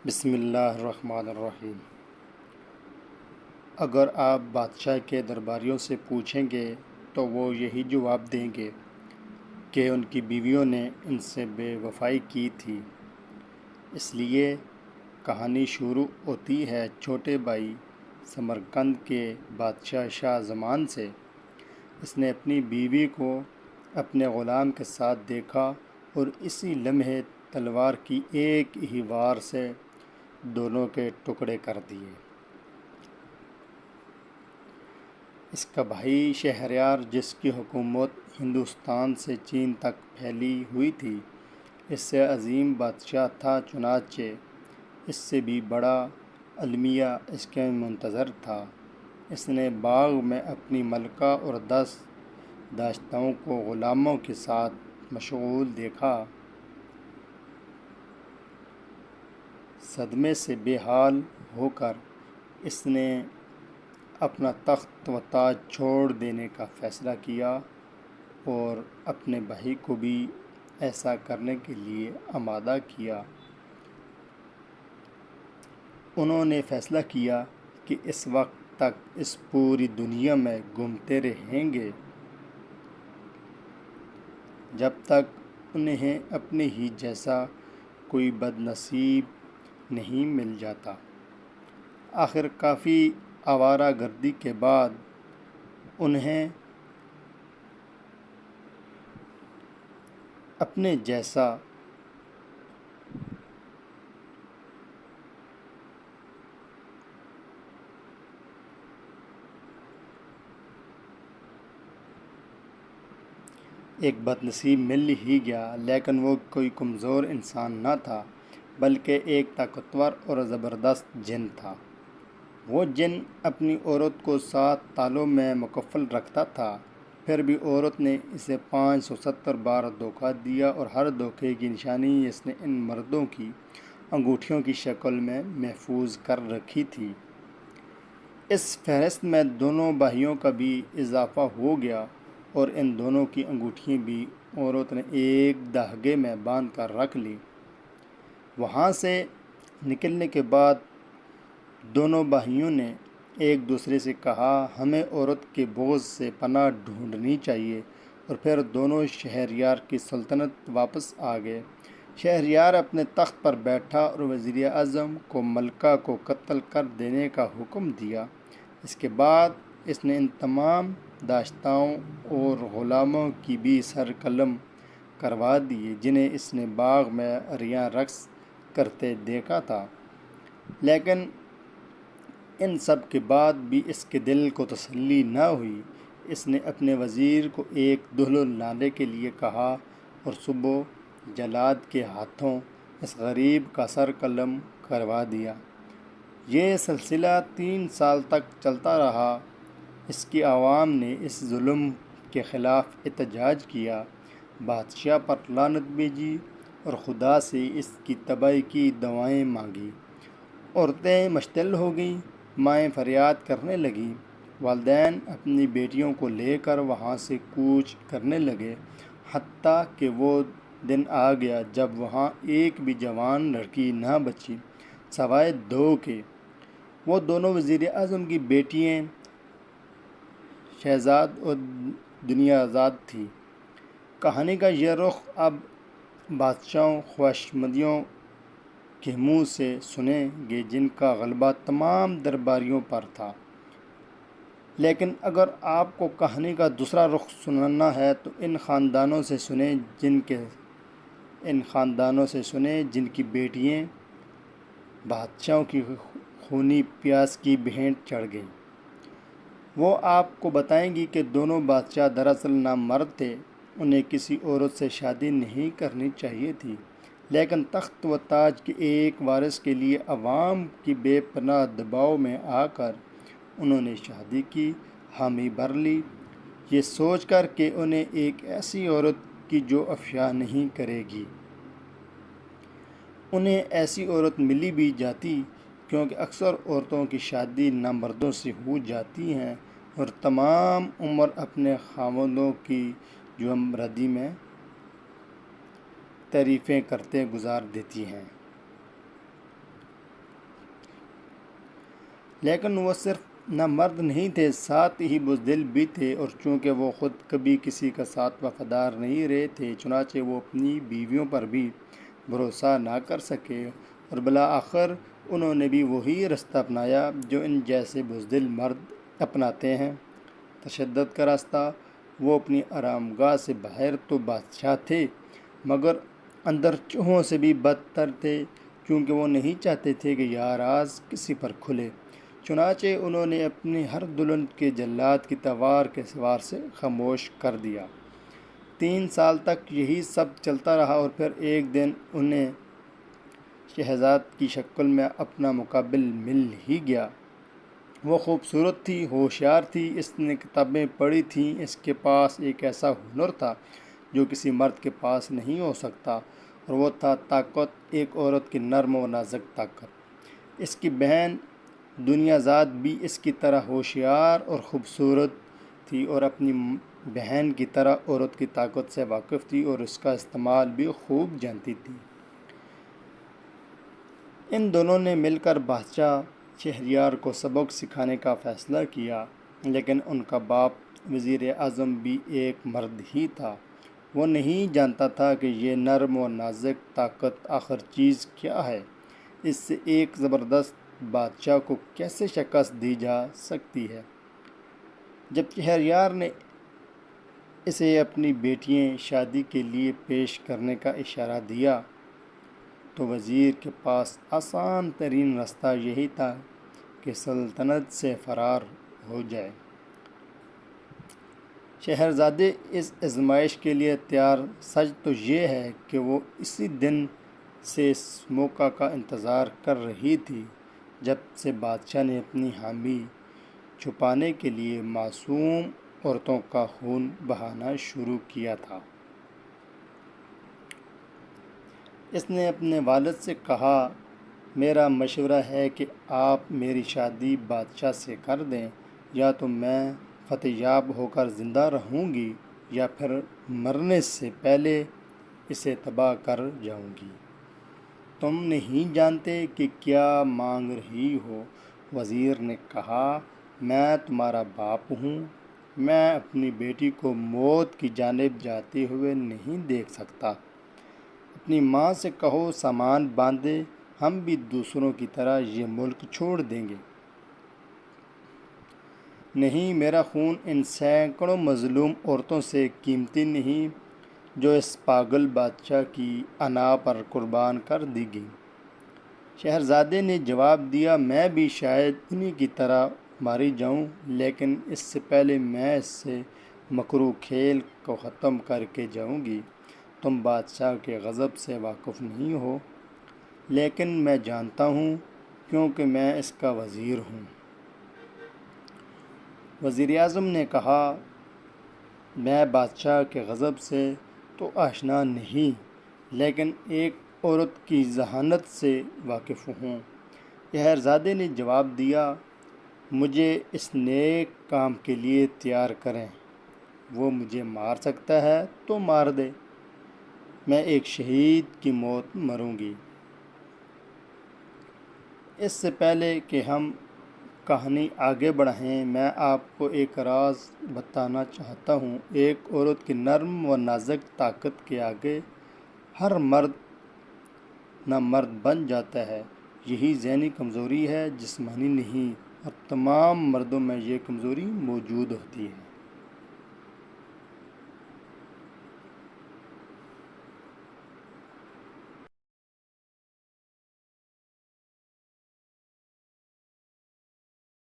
بسم اللہ الرحمن الرحیم۔ اگر آپ بادشاہ کے درباریوں سے پوچھیں گے تو وہ یہی جواب دیں گے کہ ان کی بیویوں نے ان سے بے وفائی کی تھی۔ اس لیے کہانی شروع ہوتی ہے چھوٹے بھائی سمرقند کے بادشاہ شاہ زمان سے۔ اس نے اپنی بیوی کو اپنے غلام کے ساتھ دیکھا اور اسی لمحے تلوار کی ایک ہی وار سے دونوں کے ٹکڑے کر دیے۔ اس کا بھائی شہریار، جس کی حکومت ہندوستان سے چین تک پھیلی ہوئی تھی، اس سے عظیم بادشاہ تھا، چنانچہ اس سے بھی بڑا المیہ اس کے منتظر تھا۔ اس نے باغ میں اپنی ملکہ اور 10 داشتوں کو غلاموں کے ساتھ مشغول دیکھا۔ صدمے سے بے حال ہو کر اس نے اپنا تخت و تاج چھوڑ دینے کا فیصلہ کیا اور اپنے بھائی کو بھی ایسا کرنے کے لیے آمادہ کیا۔ انہوں نے فیصلہ کیا کہ اس وقت تک اس پوری دنیا میں گھومتے رہیں گے جب تک انہیں اپنے ہی جیسا کوئی بد نصیب نہیں مل جاتا۔ آخر کافی آوارہ گردی کے بعد انہیں اپنے جیسا ایک بد نصیب مل ہی گیا، لیکن وہ کوئی کمزور انسان نہ تھا بلکہ ایک طاقتور اور زبردست جن تھا۔ وہ جن اپنی عورت کو 7 تالوں میں مکفل رکھتا تھا، پھر بھی عورت نے اسے 570 بار دھوکہ دیا اور ہر دھوکے کی نشانی اس نے ان مردوں کی انگوٹھیوں کی شکل میں محفوظ کر رکھی تھی۔ اس فہرست میں دونوں بھائیوں کا بھی اضافہ ہو گیا اور ان دونوں کی انگوٹھیاں بھی عورت نے ایک دھاگے میں باندھ کر رکھ لی۔ وہاں سے نکلنے کے بعد دونوں بھائیوں نے ایک دوسرے سے کہا، ہمیں عورت کے بغض سے پناہ ڈھونڈنی چاہیے، اور پھر دونوں شہریار کی سلطنت واپس آ گئے۔ شہریار اپنے تخت پر بیٹھا اور وزیر اعظم کو ملکہ کو قتل کر دینے کا حکم دیا۔ اس کے بعد اس نے ان تمام داشتوں اور غلاموں کی بھی سر قلم کروا دیے جنہیں اس نے باغ میں عریاں رقص کرتے دیکھا تھا۔ لیکن ان سب کے بعد بھی اس کے دل کو تسلی نہ ہوئی۔ اس نے اپنے وزیر کو ایک دلہن لانے کے لیے کہا اور صبح جلاد کے ہاتھوں اس غریب کا سر قلم کروا دیا۔ یہ سلسلہ 3 سال تک چلتا رہا۔ اس کی عوام نے اس ظلم کے خلاف احتجاج کیا، بادشاہ پر لعنت بھیجی اور خدا سے اس کی تباہی کی دعائیں مانگی۔ عورتیں مشتعل ہو گئیں، مائیں فریاد کرنے لگیں، والدین اپنی بیٹیوں کو لے کر وہاں سے کوچ کرنے لگے، حتیٰ کہ وہ دن آ گیا جب وہاں ایک بھی جوان لڑکی نہ بچی سوائے 2 کے۔ وہ دونوں وزیر اعظم کی بیٹیاں شہزاد اور دنیا آزاد تھیں۔ کہانی کا یہ رخ اب بادشاہوں خواہشمندوں کے منہ سے سنیں گے جن کا غلبہ تمام درباریوں پر تھا۔ لیکن اگر آپ کو کہانی کا دوسرا رخ سننا ہے تو ان خاندانوں سے سنیں جن کی بیٹیاں بادشاہوں کی خونی پیاس کی بھینٹ چڑھ گئیں۔ وہ آپ کو بتائیں گی کہ دونوں بادشاہ دراصل نامرد تھے، انہیں کسی عورت سے شادی نہیں کرنی چاہیے تھی، لیکن تخت و تاج کے ایک وارث کے لیے عوام کی بے پناہ دباؤ میں آ کر انہوں نے شادی کی، حامی بھر لی، یہ سوچ کر کہ انہیں ایک ایسی عورت کی جو افشاں نہیں کرے گی۔ انہیں ایسی عورت ملی بھی جاتی، کیونکہ اکثر عورتوں کی شادی نامردوں سے ہو جاتی ہیں اور تمام عمر اپنے خاوندوں کی جوانمردی میں تعریفیں کرتے گزار دیتی ہیں۔ لیکن وہ صرف نہ مرد نہیں تھے، ساتھ ہی بزدل بھی تھے، اور چونکہ وہ خود کبھی کسی کا ساتھ وفادار نہیں رہے تھے، چنانچہ وہ اپنی بیویوں پر بھی بھروسہ نہ کر سکے، اور بالآخر انہوں نے بھی وہی رستہ اپنایا جو ان جیسے بزدل مرد اپناتے ہیں، تشدد کا راستہ۔ وہ اپنی آرام گاہ سے باہر تو بادشاہ تھے، مگر اندر چوہوں سے بھی بدتر تھے، کیونکہ وہ نہیں چاہتے تھے کہ یہ راز کسی پر کھلے۔ چنانچہ انہوں نے اپنی ہر دلہن کے جلاد کی تلوار کے وار سے خاموش کر دیا۔ 3 سال تک یہی سب چلتا رہا، اور پھر ایک دن انہیں شہزاد کی شکل میں اپنا مقابل مل ہی گیا۔ وہ خوبصورت تھی، ہوشیار تھی، اس نے کتابیں پڑھی تھیں، اس کے پاس ایک ایسا ہنر تھا جو کسی مرد کے پاس نہیں ہو سکتا، اور وہ تھا طاقت، ایک عورت کی نرم و نازک طاقت۔ اس کی بہن دنیا ذات بھی اس کی طرح ہوشیار اور خوبصورت تھی، اور اپنی بہن کی طرح عورت کی طاقت سے واقف تھی اور اس کا استعمال بھی خوب جانتی تھی۔ ان دونوں نے مل کر بادشاہ شہریار کو سبق سکھانے کا فیصلہ کیا، لیکن ان کا باپ وزیر اعظم بھی ایک مرد ہی تھا۔ وہ نہیں جانتا تھا کہ یہ نرم و نازک طاقت آخر چیز کیا ہے، اس سے ایک زبردست بادشاہ کو کیسے شکست دی جا سکتی ہے۔ جب شہریار نے اسے اپنی بیٹیاں شادی کے لیے پیش کرنے کا اشارہ دیا تو وزیر کے پاس آسان ترین راستہ یہی تھا کہ سلطنت سے فرار ہو جائے۔ شہزادے اس آزمائش کے لیے تیار۔ سچ تو یہ ہے کہ وہ اسی دن سے اس موقع کا انتظار کر رہی تھی جب سے بادشاہ نے اپنی حامی چھپانے کے لیے معصوم عورتوں کا خون بہانا شروع کیا تھا۔ اس نے اپنے والد سے کہا، میرا مشورہ ہے کہ آپ میری شادی بادشاہ سے کر دیں، یا تو میں فتح یاب ہو کر زندہ رہوں گی یا پھر مرنے سے پہلے اسے تباہ کر جاؤں گی۔ تم نہیں جانتے کہ کیا مانگ رہی ہو۔ وزیر نے کہا، میں تمہارا باپ ہوں، میں اپنی بیٹی کو موت کی جانب جاتے ہوئے نہیں دیکھ سکتا۔ اپنی ماں سے کہو سامان باندھے، ہم بھی دوسروں کی طرح یہ ملک چھوڑ دیں گے۔ نہیں، میرا خون ان سینکڑوں مظلوم عورتوں سے قیمتی نہیں جو اس پاگل بادشاہ کی انا پر قربان کر دی گئی۔ شہزادے نے جواب دیا، میں بھی شاید انہی کی طرح ماری جاؤں، لیکن اس سے پہلے میں اس سے مکروہ کھیل کو ختم کر کے جاؤں گی۔ تم بادشاہ کے غضب سے واقف نہیں ہو، لیکن میں جانتا ہوں، کیونکہ میں اس کا وزیر ہوں۔ وزیر اعظم نے کہا، میں بادشاہ کے غضب سے تو آشنا نہیں، لیکن ایک عورت کی ذہانت سے واقف ہوں۔ شہزادے نے جواب دیا، مجھے اس نیک کام کے لیے تیار کریں۔ وہ مجھے مار سکتا ہے تو مار دے، میں ایک شہید کی موت مروں گی۔ اس سے پہلے کہ ہم کہانی آگے بڑھائیں، میں آپ کو ایک راز بتانا چاہتا ہوں۔ ایک عورت کی نرم و نازک طاقت کے آگے ہر مرد نامرد بن جاتا ہے۔ یہی ذہنی کمزوری ہے، جسمانی نہیں، اور تمام مردوں میں یہ کمزوری موجود ہوتی ہے۔